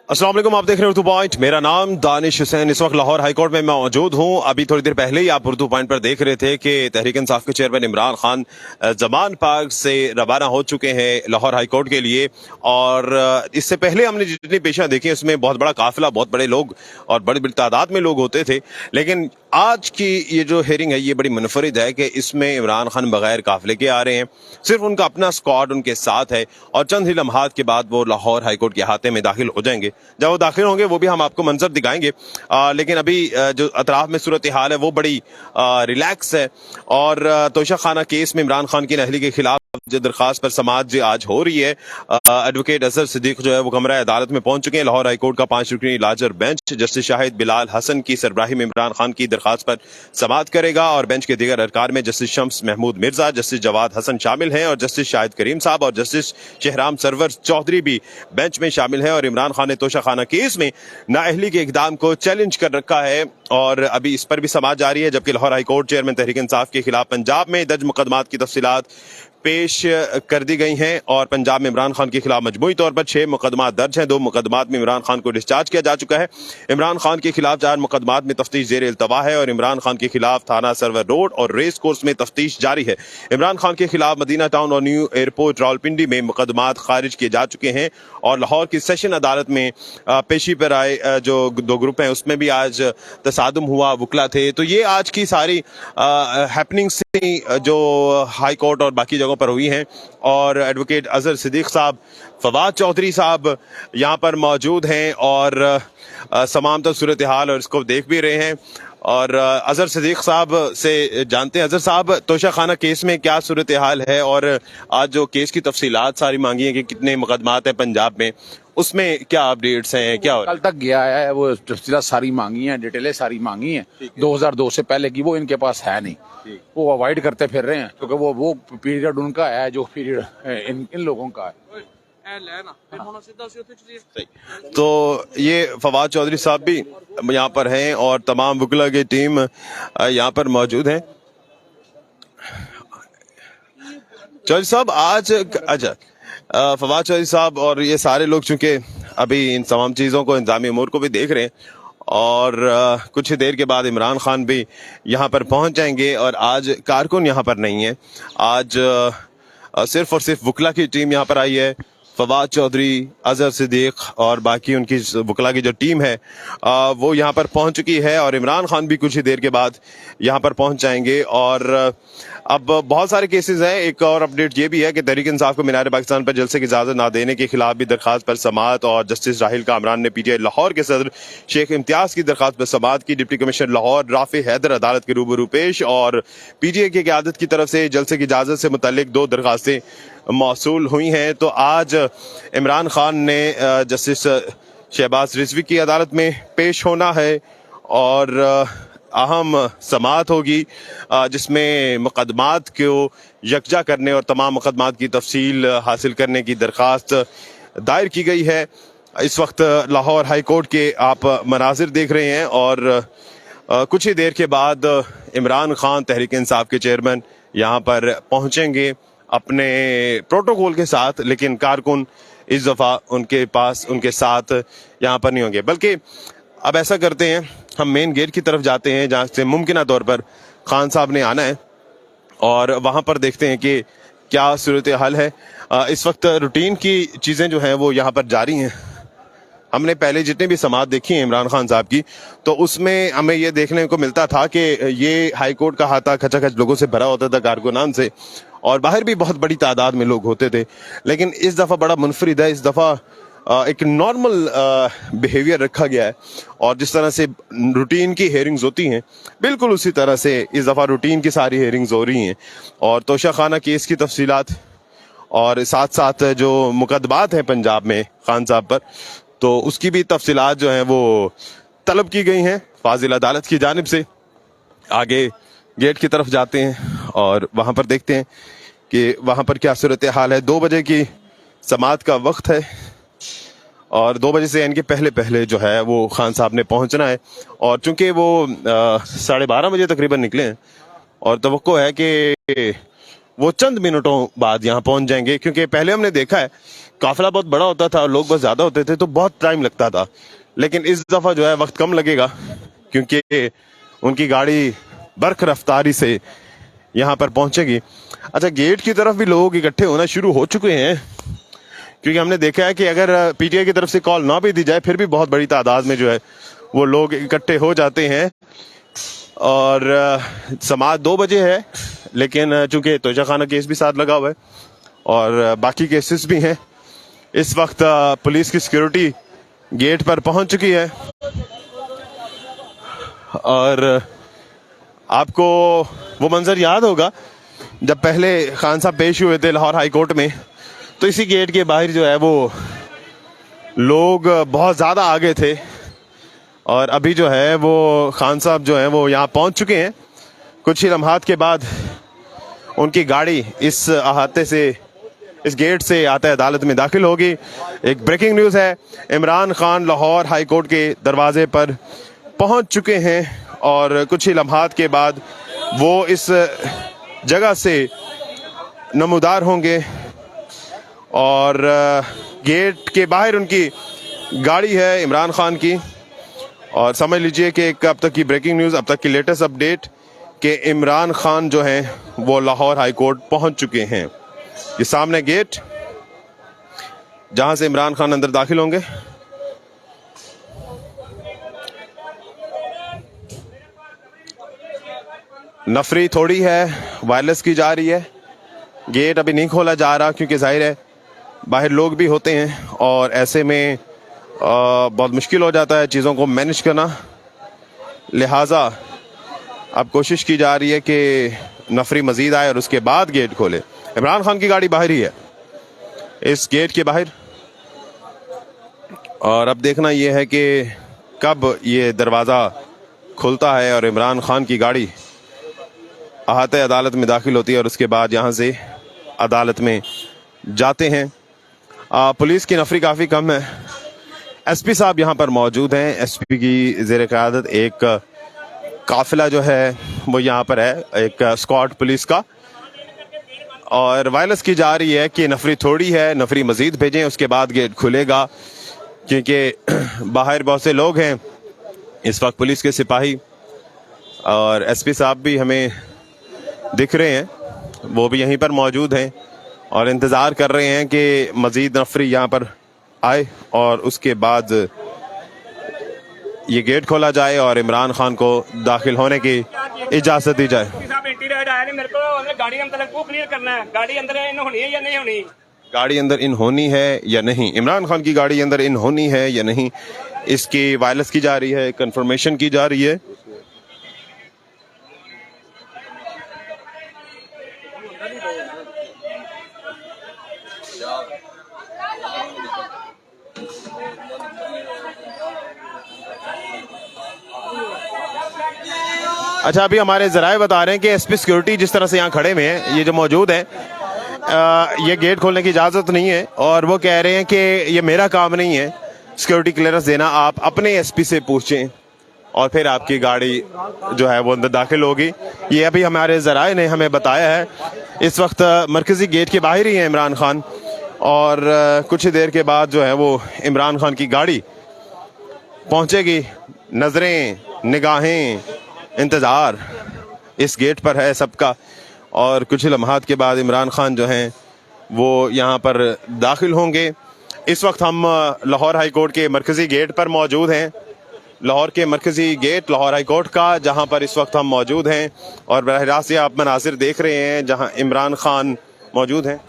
अस्सलाम वालेकुम, आप देख रहे हैं उर्दू पॉइंट। मेरा नाम दानिश हुसैन। इस वक्त लाहौर हाईकोर्ट में मैं मौजूद हूं। अभी थोड़ी देर पहले ही आप उर्दू पॉइंट पर देख रहे थे कि तहरीक इंसाफ के चेयरमैन इमरान खान जमान पार्क से रवाना हो चुके हैं लाहौर हाईकोर्ट के लिए। और इससे पहले हमने जितनी पेशियां देखी उसमें बहुत बड़ा काफिला, बहुत बड़े लोग और बड़ी बड़ी तादाद में लोग होते थे। लेकिन आज की ये जो हेयरिंग है ये बड़ी मुनफरिद है कि इसमें इमरान खान बगैर काफिले के आ रहे हैं। सिर्फ उनका अपना स्क्वाड उनके साथ है और चंद ही लम्हात के बाद वो लाहौर हाईकोर्ट के अहाते में दाखिल हो जाएंगे। जब वो दाखिल होंगे वो भी हम आपको मंजर दिखाएंगे। लेकिन अभी जो अतराफ में सूरत हाल है वो बड़ी रिलैक्स है। और तोशा खाना केस में इमरान खान की अहली के खिलाफ जो दरखास्त पर समाअत आज हो रही है, एडवोकेट अजहर सिद्दीक जो है वो कमरा अदालत में पहुंच चुके हैं। लाहौर हाईकोर्ट का 5 रुकनी larger bench justice Shahid Bilal Hasan की सरबराही में इमरान खान की दरखास्त पर समाअत करेगा। और बेंच के दीगर अरकान में जस्टिस शम्स महमूद मिर्जा, जस्टिस जवाद हसन शामिल हैं और जस्टिस शाहिद करीम साहब और जस्टिस शहराम सरवर चौधरी भी बेंच में शामिल हैं। और इमरान खान ने तोशा खाना केस में नाअहली के इकदाम को चैलेंज कर रखा है और अभी इस पर भी समाअत जारी है। जबकि लाहौर हाईकोर्ट चेयरमैन तहरीक इंसाफ के खिलाफ पंजाब में दर्ज मुकदमात की तफसीलात पेश कर दी गई हैं। और पंजाब में इमरान खान के खिलाफ मजमूई तौर पर 6 मुकदमात दर्ज हैं। 2 मुकदमात में इमरान खान को डिस्चार्ज किया जा चुका है। इमरान खान के खिलाफ 4 मुकदमात में तफ्तीश जेर इल्तवा है और इमरान खान के खिलाफ थाना सरवर रोड और रेस कोर्स में तफ्तीश जारी है। इमरान खान के खिलाफ मदीना टाउन और न्यू एयरपोर्ट रावलपिंडी में मुकदमात खारिज किए जा चुके हैं। और लाहौर की सेशन अदालत में पेशी पर आए जो 2 ग्रुप हैं उसमें भी आज तसादुम हुआ, वकला थे। तो ये आज की सारी हैपनिंग्स जो हाई कोर्ट और बाकी जगहों पर हुई हैं। और एडवोकेट अजहर सिद्दीक साहब, फवाद चौधरी साहब यहाँ पर मौजूद हैं और तमाम तो सूरत हाल और इसको देख भी रहे हैं। और अजहर सिद्दीक साहब से जानते हैं, अजहर साहब तोशा खाना केस में क्या सूरत हाल है और आज जो केस की तफसीलात सारी मांगी है कि कितने मुकदमात हैं पंजाब में, उसमें क्या अपडेट्स हैं, क्या कल तक गया है वो तफसीलात सारी मांगी हैं, डिटेलें सारी मांगी हैं 2002 से पहले की, वो इनके पास है नहीं, वो अवॉइड करते फिर रहे हैं क्योंकि वो पीरियड उनका है जो पीरियड इन लोगों का है। तो ये फवाद चौधरी साहब भी यहाँ पर हैं और तमाम वकला की टीम यहाँ पर मौजूद है। चौधरी साहब आज अच्छा, फवाद चौधरी साहब और ये सारे लोग चूंकि अभी इन तमाम चीज़ों को, इंतजामी उमूर को भी देख रहे हैं और कुछ ही देर के बाद इमरान खान भी यहाँ पर पहुँच जाएंगे। और आज कारकुन यहाँ पर नहीं है, आज सिर्फ और सिर्फ वकला की टीम यहाँ पर आई है। फवाद चौधरी, अजहर सिद्दीक और बाकी उनकी वकला की जो टीम है वो यहाँ पर पहुँच चुकी है और इमरान खान भी कुछ ही देर के बाद यहाँ पर पहुँच जाएंगे। और अब बहुत सारे केसेस हैं। एक और अपडेट ये भी है कि तहरीक इंसाफ को मीनार पाकिस्तान पर जलसे की इजाज़त ना देने के खिलाफ भी दरखास्त पर समाअत और जस्टिस राहिल कामरान ने PTI लाहौर के सदर शेख इम्तियाज़ की दरखास्त पर समाअत की। डिप्टी कमिश्नर लाहौर राफे हैदर अदालत के रूबरू पेश और PTI की क़यादत की तरफ से जलसे की इजाज़त से मुतल्लिक 2 दरखास्तें मौसूल हुई हैं। तो आज इमरान खान ने जस्टिस शहबाज रिजवी की अदालत में पेश होना है और अहम समाअत होगी जिसमें मुकदमात को यकजा करने और तमाम मुकदमात की तफसील हासिल करने की दरखास्त दायर की गई है। इस वक्त लाहौर हाई कोर्ट के आप मनाजिर देख रहे हैं और कुछ ही देर के बाद इमरान खान तहरीक इंसाफ के चेयरमैन यहाँ पर पहुँचेंगे अपने प्रोटोकॉल के साथ। लेकिन कारकुन इस दफ़ा उनके पास, उनके साथ यहाँ पर नहीं होंगे। बल्कि अब ऐसा करते हैं, हम मेन गेट की तरफ जाते हैं जहाँ से मुमकिन तौर पर खान साहब ने आना है और वहाँ पर देखते हैं कि क्या सूरत हाल है। इस वक्त रूटीन की चीज़ें जो हैं वो यहाँ पर जारी हैं। हमने पहले जितने भी समाअत देखी है इमरान खान साहब की, तो उसमें हमें ये देखने को मिलता था कि ये हाई कोर्ट का अहाता खचाखच लोगों से भरा होता था, कारकुनान से, और बाहर भी बहुत बड़ी तादाद में लोग होते थे। लेकिन इस दफ़ा बड़ा मुनफरिद है, इस दफ़ा एक नॉर्मल बिहेवियर रखा गया है और जिस तरह से रूटीन की हेयरिंग्स होती हैं बिल्कुल उसी तरह से इस दफ़ा रूटीन की सारी हेयरिंग्स हो रही हैं। और तोशा खाना केस की तफसीलात और साथ साथ जो मुकदमात हैं पंजाब में खान साहब पर, तो उसकी भी तफसीलात जो हैं वो तलब की गई हैं फाजिल अदालत की जानिब से। आगे गेट की तरफ जाते हैं और वहाँ पर देखते हैं कि वहाँ पर क्या सूरत हाल है। 2 बजे की समाअत का वक्त है और 2 बजे से इनके पहले पहले जो है वो खान साहब ने पहुँचना है। और चूँकि वो 12:30 बजे तकरीबन निकले हैं और तवक्को है कि वो चंद मिनटों बाद यहाँ पहुँच जाएंगे, क्योंकि पहले हमने देखा है काफिला बहुत बड़ा होता था और लोग बस ज्यादा होते थे तो बहुत टाइम लगता था, लेकिन इस दफा जो है वक्त कम लगेगा क्योंकि उनकी गाड़ी बर्क रफ्तारी से यहाँ पर पहुंचेगी। अच्छा, गेट की तरफ भी लोग इकट्ठे होना शुरू हो चुके हैं क्योंकि हमने देखा है कि अगर पीटीआई की तरफ से कॉल ना भी दी जाए फिर भी बहुत बड़ी तादाद में जो है वो लोग इकट्ठे हो जाते हैं। और समाज 2 बजे है, लेकिन चूंकि तोशा खाना केस भी साथ लगा हुआ है और बाकी केसेस भी हैं, इस वक्त पुलिस की सिक्योरिटी गेट पर पहुंच चुकी है। और आपको वो मंजर याद होगा जब पहले खान साहब पेश हुए थे लाहौर हाई कोर्ट में, तो इसी गेट के बाहर जो है वो लोग बहुत ज़्यादा आगे थे और अभी जो है वो खान साहब जो है वो यहाँ पहुँच चुके हैं। कुछ ही लम्हात के बाद उनकी गाड़ी इस अहाते से, इस गेट से आता अदालत में दाखिल होगी। एक ब्रेकिंग न्यूज़ है, इमरान खान लाहौर हाई कोर्ट के दरवाजे पर पहुँच चुके हैं और कुछ ही लम्हात के बाद वो इस जगह से नमूदार होंगे और गेट के बाहर उनकी गाड़ी है इमरान खान की। और समझ लीजिए कि एक अब तक की ब्रेकिंग न्यूज़, अब तक की लेटेस्ट अपडेट कि इमरान खान जो हैं वो लाहौर हाई कोर्ट पहुंच चुके हैं। ये सामने गेट जहां से इमरान खान अंदर दाखिल होंगे। नफरी थोड़ी है, वायरलेस की जा रही है। गेट अभी नहीं खोला जा रहा क्योंकि जाहिर है बाहर लोग भी होते हैं और ऐसे में बहुत मुश्किल हो जाता है चीज़ों को मैनेज करना, लिहाजा अब कोशिश की जा रही है कि नफरी मजीद आए और उसके बाद गेट खोले। इमरान खान की गाड़ी बाहर ही है इस गेट के बाहर और अब देखना यह है कि कब ये दरवाज़ा खुलता है और इमरान खान की गाड़ी अहाते अदालत में दाखिल होती है और उसके बाद यहाँ से अदालत में जाते हैं। पुलिस की नफरी काफ़ी कम है। एसपी साहब यहाँ पर मौजूद हैं। एसपी की ज़ेर क़यादत एक काफिला जो है वो यहाँ पर है, एक स्क्वाड पुलिस का, और वायरलेस की जा रही है कि नफरी थोड़ी है, नफरी मजीद भेजें उसके बाद गेट खुलेगा क्योंकि बाहर बहुत से लोग हैं इस वक्त, पुलिस के सिपाही और एसपी साहब भी हमें दिख रहे हैं, वो भी यहीं पर मौजूद हैं और इंतज़ार कर रहे हैं कि मज़ीद नफरी यहाँ पर आए और उसके बाद ये गेट खोला जाए और इमरान खान को दाखिल होने की इजाज़त दी जाए। गाड़ी अंदर क्लियर करना है, गाड़ी अंदर इन होनी है या नहीं होनी, गाड़ी अंदर इन होनी है या नहीं, इमरान खान की गाड़ी अंदर इन होनी है या नहीं, इसकी वायरलेस की जा रही है, कंफर्मेशन की जा रही है। अच्छा, अभी हमारे जराए बता रहे हैं कि एसपी सिक्योरिटी जिस तरह से यहाँ खड़े हुए हैं, ये जो मौजूद हैं, ये गेट खोलने की इजाज़त नहीं है और वो कह रहे हैं कि ये मेरा काम नहीं है सिक्योरिटी क्लियरेंस देना, आप अपने एसपी से पूछें और फिर आपकी गाड़ी जो है वो अंदर दाखिल होगी। ये अभी हमारे जराए ने हमें बताया है। इस वक्त मरकज़ी गेट के बाहर ही है इमरान खान और कुछ ही देर के बाद जो है वो इमरान खान की गाड़ी पहुँचेगी। नज़रें, निगाहें, इंतज़ार इस गेट पर है सबका और कुछ लम्हात के बाद इमरान खान जो हैं वो यहाँ पर दाखिल होंगे। इस वक्त हम लाहौर हाई कोर्ट के मरकज़ी गेट पर मौजूद हैं, लाहौर के मरकज़ी गेट लाहौर हाई कोर्ट का, जहाँ पर इस वक्त हम मौजूद हैं और बराह रास्त आप मनासिर देख रहे हैं जहाँ इमरान खान मौजूद हैं।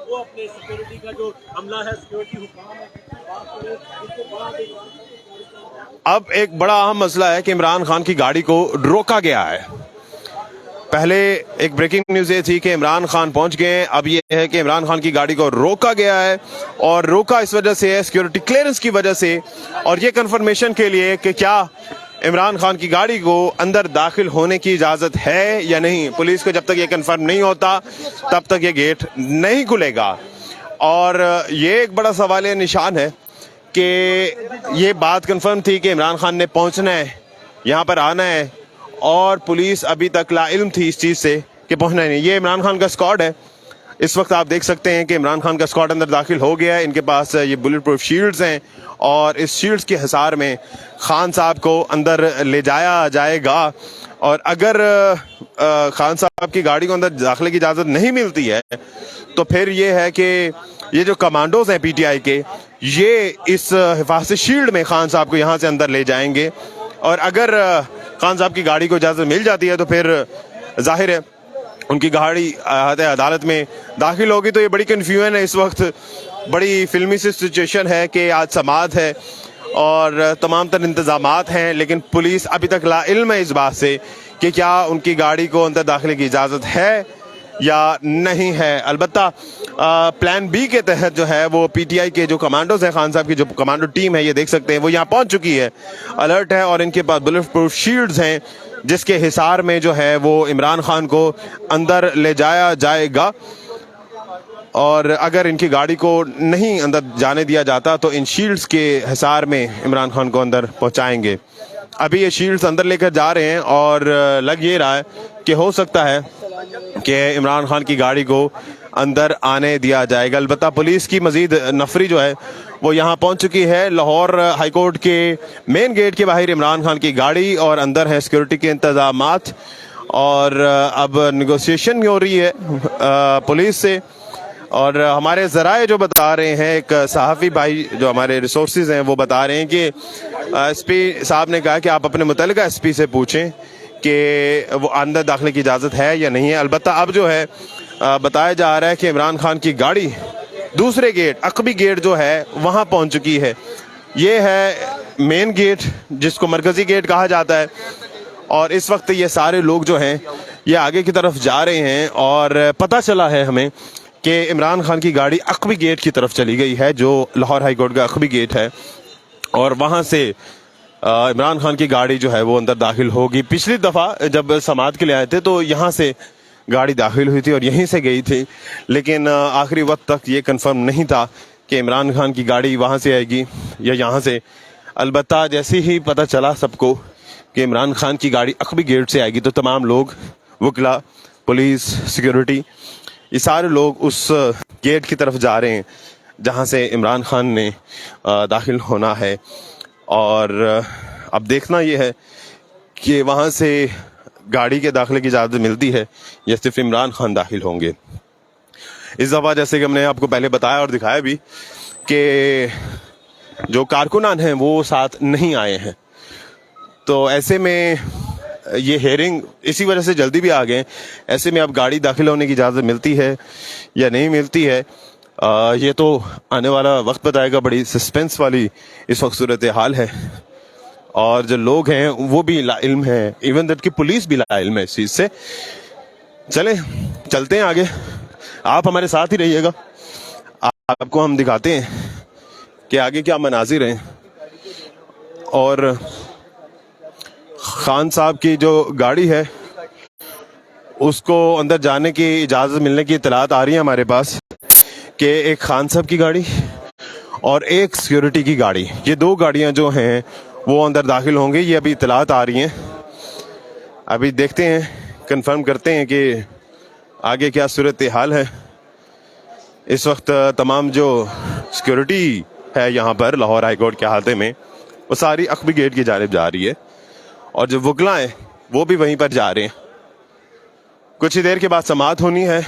वो अपने सिक्योरिटी का जो हमला है, सिक्योरिटी हुकाम है, अब एक बड़ा अहम मसला है कि इमरान खान की गाड़ी को रोका गया है। पहले एक ब्रेकिंग न्यूज़ ये थी कि इमरान खान पहुंच गए, अब ये है कि इमरान खान की गाड़ी को रोका गया है और रोका इस वजह से है, सिक्योरिटी क्लियरेंस की वजह से, और ये कंफर्मेशन के लिए कि क्या इमरान खान की गाड़ी को अंदर दाखिल होने की इजाज़त है या नहीं। पुलिस को जब तक ये कंफर्म नहीं होता तब तक ये गेट नहीं खुलेगा और ये एक बड़ा सवाल निशान है कि ये बात कंफर्म थी कि इमरान खान ने पहुंचना है, यहाँ पर आना है और पुलिस अभी तक लाइल्म थी इस चीज़ से कि पहुंचना ही नहीं। ये इमरान खान का स्क्वाड है। इस वक्त आप देख सकते हैं कि इमरान खान का स्क्वाड अंदर दाखिल हो गया है। इनके पास ये बुलेट प्रूफ शील्ड्स हैं और इस शील्ड्स के हिसार में खान साहब को अंदर ले जाया जाएगा। और अगर खान साहब की गाड़ी को अंदर दाखिले की इजाज़त नहीं मिलती है तो फिर ये है कि ये जो कमांडोज हैं पीटीआई के, ये इस हिफाजती शील्ड में खान साहब को यहाँ से अंदर ले जाएंगे। और अगर खान साहब की गाड़ी को इजाज़त मिल जाती है तो फिर जाहिर है उनकी गाड़ी अदालत में दाखिल होगी। तो ये बड़ी कन्फ्यूजन है इस वक्त, बड़ी फिल्मी सी सिचुएशन है कि आज समाअत है और तमाम तर इंतजामात हैं, लेकिन पुलिस अभी तक लाइल्म है इस बात से कि क्या उनकी गाड़ी को अंदर दाखिले की इजाज़त है या नहीं है। अलबत्ता प्लान बी के तहत जो है वो पीटीआई के जो कमांडोज हैं, खान साहब की जो कमांडो टीम है, ये देख सकते हैं वो यहाँ पहुँच चुकी है, अलर्ट है और इनके पास बुलेट प्रूफ शील्ड्स हैं जिसके हिसार में जो है वो इमरान खान को अंदर ले जाया जाएगा। और अगर इनकी गाड़ी को नहीं अंदर जाने दिया जाता तो इन शील्ड्स के हिसार में इमरान खान को अंदर पहुंचाएंगे। अभी ये शील्ड्स अंदर लेकर जा रहे हैं और लग ये रहा है कि हो सकता है कि इमरान खान की गाड़ी को अंदर आने दिया जाएगा। अलबत्ता पुलिस की मजीद नफरी जो है वो यहाँ पहुँच चुकी है। लाहौर हाईकोर्ट के मेन गेट के बाहर इमरान खान की गाड़ी और अंदर है सिक्योरिटी के इंतजामात। और अब नेगोशिएशन हो रही है पुलिस से। और हमारे ज़राए जो बता रहे हैं, एक सहाफ़ी भाई जो हमारे रिसोर्सेज हैं वो बता रहे हैं कि एसपी साहब ने कहा कि आप अपने मुतल्लिका एसपी से पूछें कि वो अंदर दाखिले की इजाज़त है या नहीं है। अलबत्ता अब जो है बताया जा रहा है कि इमरान खान की गाड़ी दूसरे गेट, अक़बी गेट जो है वहाँ पहुँच चुकी है। ये है मेन गेट जिसको मरकज़ी गेट कहा जाता है। और इस वक्त ये सारे लोग जो हैं ये आगे की तरफ जा रहे हैं और पता चला है हमें कि इमरान खान की गाड़ी अक़बी गेट की तरफ चली गई है, जो लाहौर हाई कोर्ट का अक़बी गेट है। और वहाँ से इमरान खान की गाड़ी जो है वो अंदर दाखिल होगी। पिछली दफ़ा जब समाअत के लिए आए थे तो यहाँ से गाड़ी दाखिल हुई थी और यहीं से गई थी, लेकिन आखिरी वक्त तक ये कंफर्म नहीं था कि इमरान खान की गाड़ी वहाँ से आएगी या यहाँ से। अलबत्ता जैसे ही पता चला सबको कि इमरान खान की गाड़ी अक़बी गेट से आएगी तो तमाम लोग, वकला, पुलिस, सिक्योरिटी, ये सारे लोग उस गेट की तरफ जा रहे हैं जहां से इमरान खान ने दाखिल होना है। और अब देखना ये है कि वहां से गाड़ी के दाखिले की इजाज़त मिलती है या सिर्फ इमरान खान दाखिल होंगे। इस दफ़ा जैसे कि हमने आपको पहले बताया और दिखाया भी कि जो कारकुनान हैं वो साथ नहीं आए हैं, तो ऐसे में ये हेयरिंग इसी वजह से जल्दी भी आ गए। ऐसे में अब गाड़ी दाखिल होने की इजाज़त मिलती है या नहीं मिलती है, ये तो आने वाला वक्त बताएगा। बड़ी सस्पेंस वाली इस वक्त सूरत हाल है और जो लोग हैं वो भी लाइल्म हैं, इवन दैट की पुलिस भी लाइल्म है इस चीज़ से। चलते हैं आगे, आप हमारे साथ ही रहिएगा, आपको हम दिखाते हैं कि आगे क्या मनाजिर हैं। और खान साहब की जो गाड़ी है उसको अंदर जाने की इजाज़त मिलने की इतलात आ रही है हमारे पास कि एक खान साहब की गाड़ी और एक सिक्योरिटी की गाड़ी, ये दो गाड़ियां जो हैं वो अंदर दाखिल होंगे। ये अभी इतलात आ रही हैं, अभी देखते हैं, कंफर्म करते हैं कि आगे क्या सूरत हाल है। इस वक्त तमाम जो सिक्योरिटी है यहाँ पर लाहौर हाई कोर्ट के अहाते में वो सारी अक़बी गेट की जानिब जा रही है और जो वकला हैं वो भी वहीं पर जा रहे हैं। कुछ ही देर के बाद समाअत होनी है।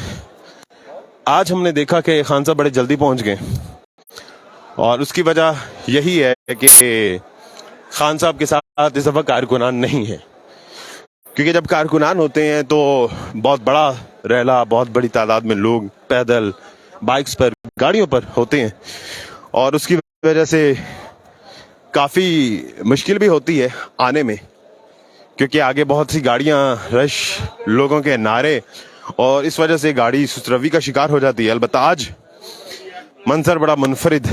आज हमने देखा कि खान साहब बड़े जल्दी पहुंच गए और उसकी वजह यही है कि खान साहब के साथ इस दफ़ा कारकुनान नहीं है, क्योंकि जब कारकुनान होते हैं तो बहुत बड़ा रैला, बहुत बड़ी तादाद में लोग पैदल, बाइक्स पर, गाड़ियों पर होते हैं और उसकी वजह से काफ़ी मुश्किल भी होती है आने में, क्योंकि आगे बहुत सी गाड़ियां, रश, लोगों के नारे, और इस वजह से गाड़ी सुस्तरवी का शिकार हो जाती है। अलबत्ता आज मंजर बड़ा मुनफरिद,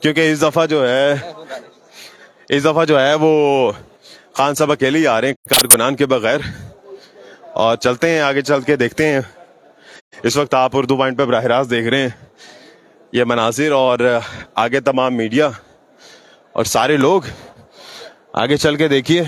क्योंकि इस दफ़ा जो है वो खान साहब अकेले ही आ रहे हैं कारकुनान के बगैर। और चलते हैं आगे, चल के देखते हैं। इस वक्त आप उर्दू पॉइंट पर बराह रास्त देख रहे हैं ये मनाजिर और आगे तमाम मीडिया और सारे लोग। आगे चल के देखिए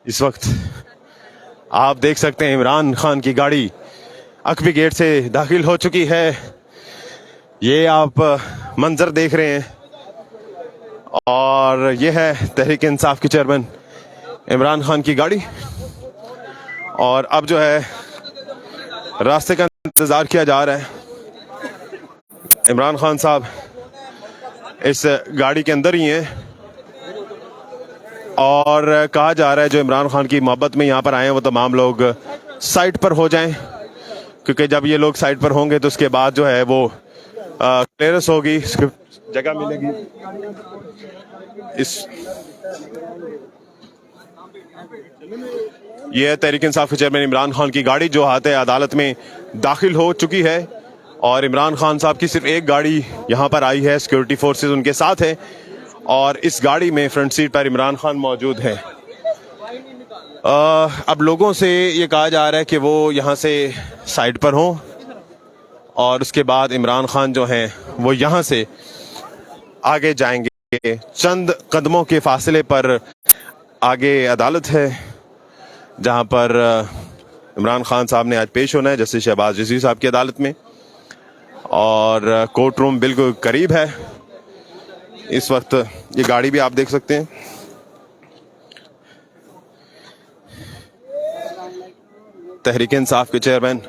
इस वक्त आप देख सकते हैं इमरान खान की गाड़ी अकबी गेट से दाखिल हो चुकी है। ये आप मंजर देख रहे हैं और ये है तहरीक इंसाफ के चेयरमैन इमरान खान की गाड़ी। और अब जो है रास्ते का इंतजार किया जा रहा है। इमरान खान साहब इस गाड़ी के अंदर ही हैं और कहा जा रहा है जो इमरान खान की मोहब्बत में यहाँ पर आए हैं वो तमाम लोग साइड पर हो जाएं, क्योंकि जब ये लोग साइड पर होंगे तो उसके बाद जो है वो क्लियरेंस होगी, जगह मिलेगी। ये है तहरीक इंसाफ के चेयरमैन इमरान खान की गाड़ी जो हाथ अदालत में दाखिल हो चुकी है। और इमरान खान साहब की सिर्फ एक गाड़ी यहाँ पर आई है, सिक्योरिटी फोर्सेस उनके साथ है और इस गाड़ी में फ्रंट सीट पर इमरान खान मौजूद है। अब लोगों से ये कहा जा रहा है कि वो यहाँ से साइड पर हों और उसके बाद इमरान खान जो हैं वो यहाँ से आगे जाएंगे। चंद कदमों के फासले पर आगे अदालत है जहाँ पर इमरान खान साहब ने आज पेश होना है जस्टिस शहबाज रिजवी साहब की अदालत में और कोर्ट रूम बिल्कुल करीब है। इस वक्त ये गाड़ी भी आप देख सकते हैं। तहरीक इंसाफ के चेयरमैन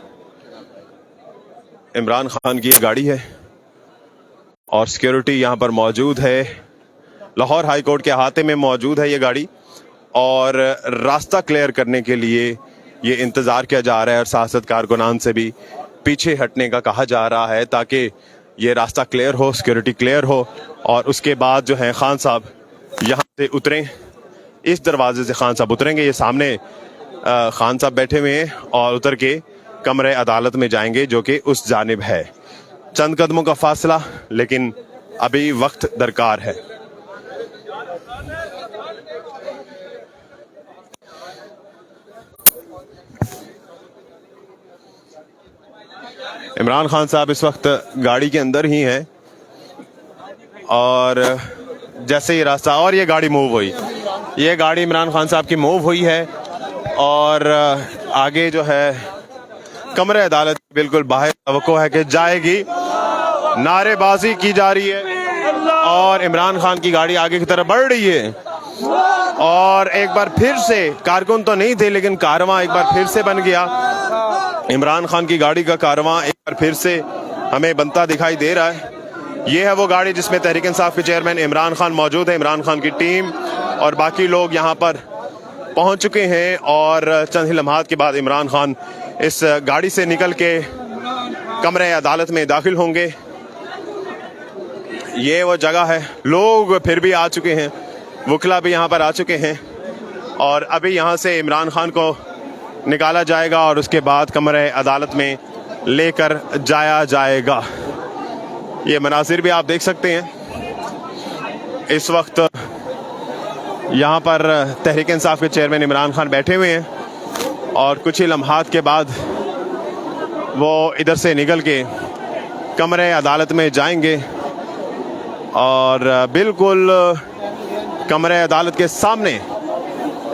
इमरान खान की गाड़ी है और सिक्योरिटी यहाँ पर मौजूद है। लाहौर हाई कोर्ट के अहाते में मौजूद है ये गाड़ी और रास्ता क्लियर करने के लिए ये इंतज़ार किया जा रहा है और सियासत कारकुनान से भी पीछे हटने का कहा जा रहा है ताकि ये रास्ता क्लियर हो, सिक्योरिटी क्लियर हो और उसके बाद जो है खान साहब यहाँ से उतरें। इस दरवाजे से खान साहब उतरेंगे। ये सामने खान साहब बैठे हुए हैं और उतर के कमरे अदालत में जाएंगे जो कि उस जानिब है। चंद कदमों का फासला, लेकिन अभी वक्त दरकार है। इमरान खान साहब इस वक्त गाड़ी के अंदर ही हैं और जैसे ही रास्ता और ये गाड़ी मूव हुई, ये गाड़ी इमरान खान साहब की मूव हुई है और आगे जो है कमरे अदालत बिल्कुल बाहर तवक्को है कि जाएगी। नारेबाजी की जा रही है और इमरान खान की गाड़ी आगे की तरफ बढ़ रही है और एक बार फिर से कारकुन तो नहीं थे लेकिन कारवां एक बार फिर से बन गया। इमरान खान की गाड़ी का कारवां एक बार फिर से हमें बनता दिखाई दे रहा है। ये है वो गाड़ी जिसमें तहरीक इंसाफ के चेयरमैन इमरान खान मौजूद है। इमरान खान की टीम और बाकी लोग यहाँ पर पहुँच चुके हैं और चंद ही लम्हात के बाद इमरान खान इस गाड़ी से निकल के कमरे अदालत में दाखिल होंगे। ये वो जगह है। लोग फिर भी आ चुके हैं, वकला भी यहाँ पर आ चुके हैं और अभी यहाँ से इमरान खान को निकाला जाएगा और उसके बाद कमरे अदालत में लेकर जाया जाएगा। ये मनासिर भी आप देख सकते हैं। इस वक्त यहाँ पर तहरीक इंसाफ के चेयरमैन इमरान खान बैठे हुए हैं और कुछ ही लम्हात के बाद वो इधर से निकल के कमरे अदालत में जाएंगे और बिल्कुल कमरे अदालत के सामने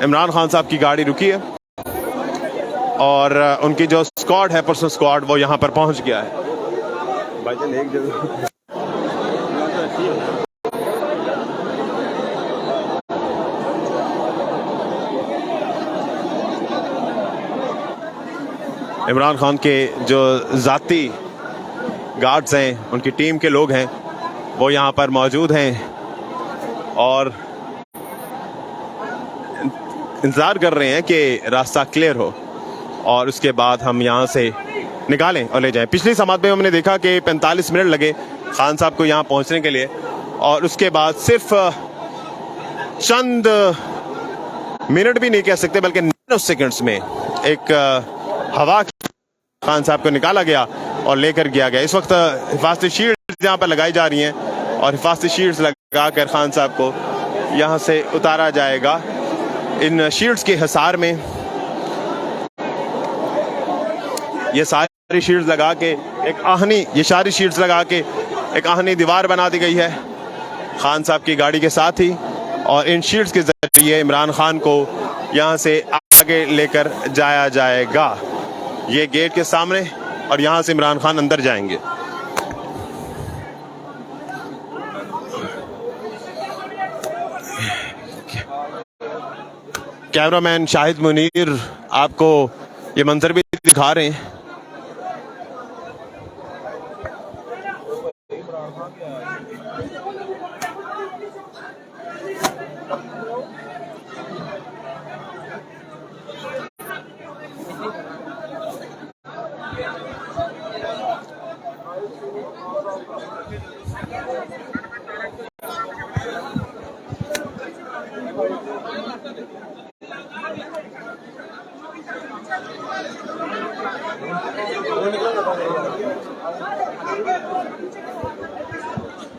इमरान खान साहब की गाड़ी रुकी है और उनकी जो स्क्वाड है, पर्सनल स्क्वाड, वो यहाँ पर पहुँच गया है। भाईजान एक जगह इमरान खान के जो जाती गार्ड्स हैं, उनकी टीम के लोग हैं, वो यहाँ पर मौजूद हैं और इंतज़ार कर रहे हैं कि रास्ता क्लियर हो और उसके बाद हम यहाँ से निकालें और ले जाएं। पिछली समात में हमने देखा कि 45 मिनट लगे खान साहब को यहाँ पहुँचने के लिए और उसके बाद सिर्फ चंद मिनट भी नहीं कह सकते बल्कि 9 सेकंड्स में एक हवा खान साहब को निकाला गया और लेकर गया गया। इस वक्त हिफाजती शील्ड्स यहाँ पर लगाई जा रही हैं और हिफाजती शील्ड्स लगाकर खान साहब को यहाँ से उतारा जाएगा। इन शील्ड्स के हिसार में ये सारी शील्ड्स लगा के एक आहनी, ये सारी शील्ड्स लगा के एक आहनी दीवार बना दी गई है खान साहब की गाड़ी के साथ ही और इन शील्ड्स के जरिए इमरान खान को यहाँ से आगे लेकर जाया जाएगा। ये गेट के सामने, और यहाँ से इमरान खान अंदर जाएंगे। कैमरामैन शाहिद मुनीर आपको ये मंजर भी दिखा रहे हैं।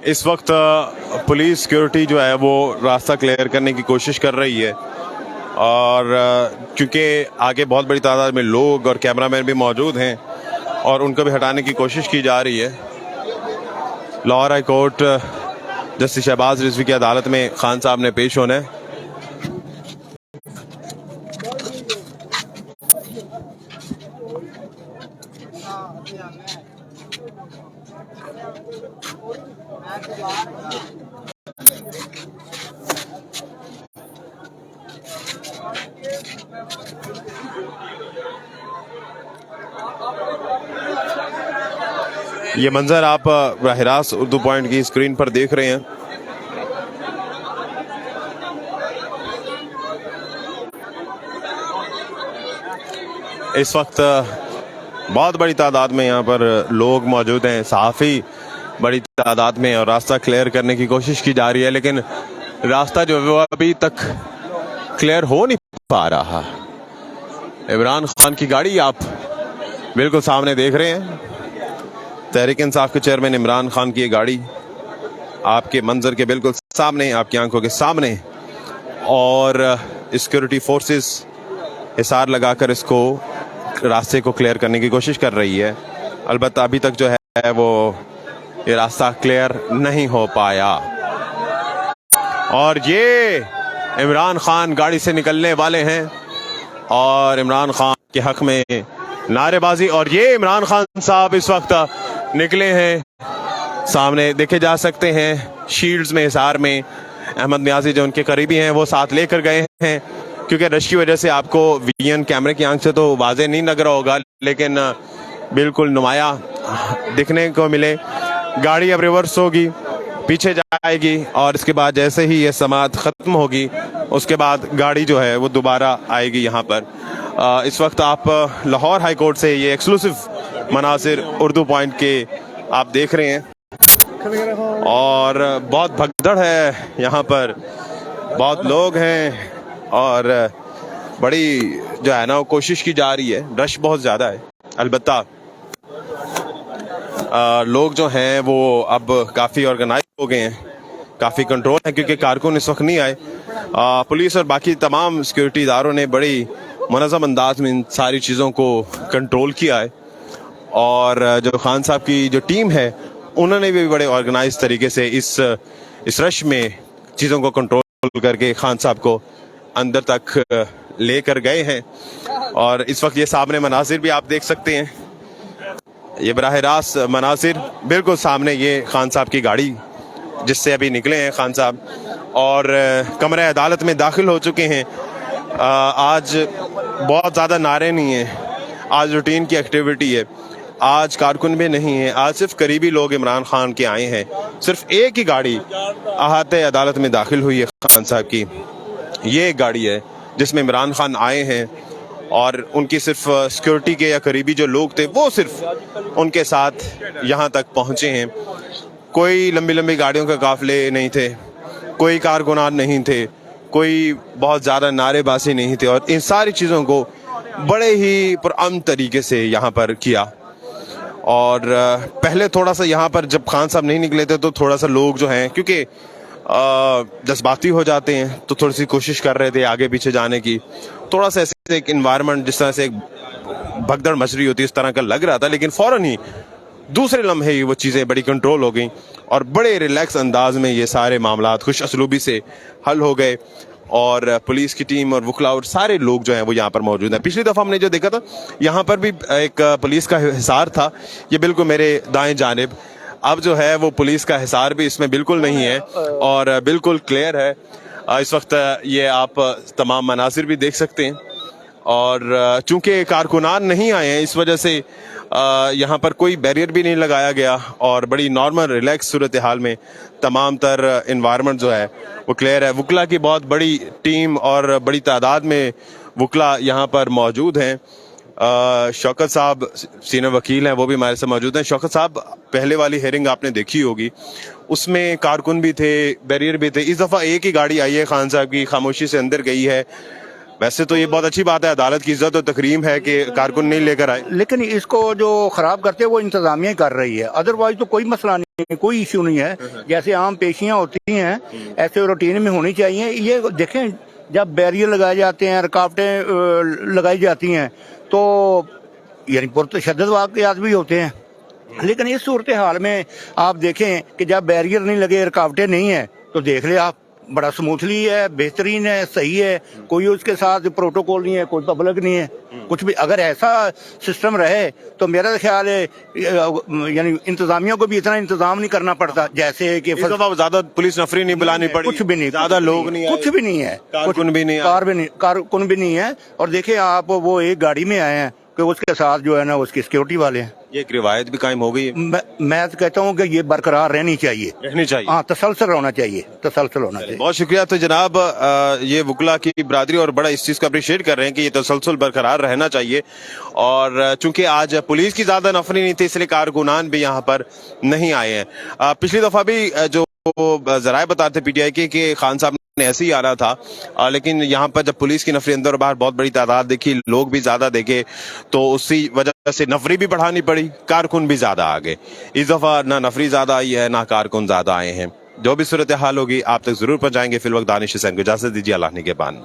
इस वक्त पुलिस सिक्योरिटी जो है वो रास्ता क्लियर करने की कोशिश कर रही है, और क्योंकि आगे बहुत बड़ी तादाद में लोग और कैमरामैन भी मौजूद हैं और उनको भी हटाने की कोशिश की जा रही है। Lahore high court justice Shahbaz Rizvi की अदालत में खान साहब ने पेश होना है। ये मंजर आप बराह रास्त उर्दू पॉइंट की स्क्रीन पर देख रहे हैं। इस वक्त बहुत बड़ी तादाद में यहाँ पर लोग मौजूद हैं, सहाफ़ी बड़ी तादाद में, और रास्ता क्लियर करने की कोशिश की जा रही है, लेकिन रास्ता जो है वो अभी तक क्लियर हो नहीं पा रहा। इमरान खान की गाड़ी आप बिल्कुल सामने देख रहे हैं। तहरीक इंसाफ के चेयरमैन इमरान खान की ये गाड़ी आपके मंजर के बिल्कुल सामने, आपकी आंखों के सामने, और सिक्योरिटी फोर्सेस हिसार लगाकर इसको रास्ते को क्लियर करने की कोशिश कर रही है। अलबत्ता अभी तक जो है वो ये रास्ता क्लियर नहीं हो पाया। और ये इमरान खान गाड़ी से निकलने वाले हैं और इमरान खान के हक में नारेबाजी, और ये इमरान खान साहब इस वक्त निकले हैं। सामने देखे जा सकते हैं शील्ड्स में, हिसार में अहमद नियाजी जो उनके करीबी हैं वो साथ लेकर गए हैं। क्योंकि रश की वजह से आपको वीएन कैमरे की आंख से तो वाज़ेह नहीं लग रहा होगा, लेकिन बिल्कुल नुमाया दिखने को मिले। गाड़ी अब रिवर्स होगी, पीछे जाएगी, और इसके बाद जैसे ही ये समात ख़त्म होगी उसके बाद गाड़ी जो है वो दोबारा आएगी यहाँ पर। इस वक्त आप लाहौर हाई कोर्ट से ये एक्सक्लूसिव मनासिर उर्दू पॉइंट के आप देख रहे हैं, और बहुत भगदड़ है यहाँ पर, बहुत लोग हैं, और बड़ी जो है ना वो कोशिश की जा रही है। रश बहुत ज़्यादा है। अलबत्ता लोग जो हैं वो अब काफ़ी ऑर्गेनाइज हो गए हैं, काफ़ी कंट्रोल है, क्योंकि कारकुन इस वक्त नहीं आए। पुलिस और बाकी तमाम सिक्योरिटी इदारों ने बड़ी मुनज़्ज़म अंदाज में इन सारी चीज़ों को कंट्रोल किया है, और जो खान साहब की जो टीम है उन्होंने भी बड़े ऑर्गेनाइज तरीके से इस रश में चीज़ों को कंट्रोल करके खान साहब को अंदर तक लेकर गए हैं। और इस वक्त ये सामने मनासिर भी आप देख सकते हैं, ये बराह रास्त मनासिर बिल्कुल सामने, ये खान साहब की गाड़ी जिससे अभी निकले हैं खान साहब, और कमरे अदालत में दाखिल हो चुके हैं। आज बहुत ज़्यादा नारे नहीं हैं, आज रूटीन की एक्टिविटी है, आज कारकुन भी नहीं है, आज सिर्फ करीबी लोग इमरान खान के आए हैं। सिर्फ एक ही गाड़ी अहाते अदालत में दाखिल हुई है खान साहब की, ये एक गाड़ी है जिसमें इमरान खान आए हैं, और उनकी सिर्फ सिक्योरिटी के या करीबी जो लोग थे वो सिर्फ उनके साथ यहाँ तक पहुँचे हैं। कोई लंबी लंबी गाड़ियों के काफिले नहीं थे, कोई कारकुनान नहीं थे, कोई बहुत ज़्यादा नारेबाजी नहीं थे, और इन सारी चीज़ों को बड़े ही पुरअमन तरीके से यहाँ पर किया। और पहले थोड़ा सा यहाँ पर जब खान साहब नहीं निकले थे तो थोड़ा सा लोग जो हैं, क्योंकि जज्बाती हो जाते हैं, तो थोड़ी सी कोशिश कर रहे थे आगे पीछे जाने की। थोड़ा सा ऐसे एक इन्वायरमेंट जिस तरह से एक भगदड़ मच रही होती है इस तरह का लग रहा था, लेकिन फ़ौरन ही दूसरे लम्हे ही वो चीज़ें बड़ी कंट्रोल हो गई और बड़े रिलैक्स अंदाज में ये सारे मामलात खुश असलूबी से हल हो गए और पुलिस की टीम और वकला और सारे लोग जो हैं वो यहाँ पर मौजूद हैं। पिछली दफ़ा हमने जो देखा था यहाँ पर भी एक पुलिस का हिसार था, ये बिल्कुल मेरे दाएं जानिब। अब जो है वो पुलिस का हिसार भी इसमें बिल्कुल नहीं है और बिल्कुल क्लियर है। इस वक्त ये आप तमाम मनासिर भी देख सकते हैं और चूंकि कारकुनान नहीं आए हैं इस वजह से यहाँ पर कोई बैरियर भी नहीं लगाया गया और बड़ी नॉर्मल रिलैक्स सूरत हाल में तमाम तर इन्वायरमेंट जो है वो क्लियर है। वकला की बहुत बड़ी टीम और बड़ी तादाद में वकला यहाँ पर मौजूद हैं। शौकत साहब सीनियर वकील हैं, वो भी हमारे साथ मौजूद हैं। शौकत साहब, पहले वाली हेयरिंग आपने देखी होगी, उसमें कारकुन भी थे, बैरियर भी थे। इस दफ़ा एक ही गाड़ी आई है खान साहब की, खामोशी से अंदर गई है। वैसे तो ये बहुत अच्छी बात है, अदालत की इज्जत और तकरीम है कि कारकुन नहीं लेकर आए, लेकिन इसको जो खराब करते हैं वो इंतजामिया कर रही है। अदरवाइज तो कोई मसला नहीं है, कोई इश्यू नहीं है। जैसे आम पेशियां होती हैं ऐसे रूटीन में होनी चाहिए। ये देखें, जब बैरियर लगाए जाते हैं, रुकावटें लगाई जाती हैं तो यानी पुरतशद्दद वाक़यात भी होते हैं। लेकिन इस सूरत हाल में आप देखें कि जब बैरियर नहीं लगे, रुकावटें नहीं है, तो देख ले आप, बड़ा स्मूथली है, बेहतरीन है, सही है। कोई उसके साथ प्रोटोकॉल नहीं है, कोई पब्लिक नहीं है, कुछ भी। अगर ऐसा सिस्टम रहे तो मेरा ख्याल है यानी इंतजामिया को भी इतना इंतजाम नहीं करना पड़ता। जैसे कि ज्यादा पुलिस नफरी नहीं बुलानी पड़ी, कुछ भी नहीं, ज्यादा लोग नहीं, कुछ भी नहीं है, कारकुन भी नहीं, कारकुन भी नहीं है। और देखिए आप, वो एक गाड़ी में आए हैं कि उसके साथ जो है ना उसकी सिक्योरिटी वाले हैं। ये एक रिवायत भी कायम हो गई है। मैं तो कहता हूँ कि ये बरकरार रहनी चाहिए, हाँ, तसलसल होना चाहिए, तसलसल होना चाहिए। बहुत शुक्रिया। तो जनाब, ये वकला की बरादरी और बड़ा इस चीज़ को अप्रिशिएट कर रहे हैं कि ये तसलसल बरकरार रहना चाहिए। और चूंकि आज पुलिस की ज़्यादा नफरी नहीं थी, इसलिए कारकुनान भी यहाँ पर नहीं आए हैं। पिछली दफ़ा भी जो जराए बताते PTI के कि खान साहब ने ऐसे ही आना था, लेकिन यहाँ पर जब पुलिस की नफरी अंदर और बाहर बहुत बड़ी तादाद देखी, लोग भी ज्यादा देखे, तो उसी वजह से नफरी भी बढ़ानी पड़ी, कारकुन भी ज्यादा आ गए। इस दफा ना नफरी ज्यादा आई है, ना कारकुन ज्यादा आए हैं। जो भी सूरत हाल होगी आप तक जरूर पहुंचाएंगे। फिल वक्त दानिश हुसैन को इजाजत दीजिए, अल्लाह निगहबान।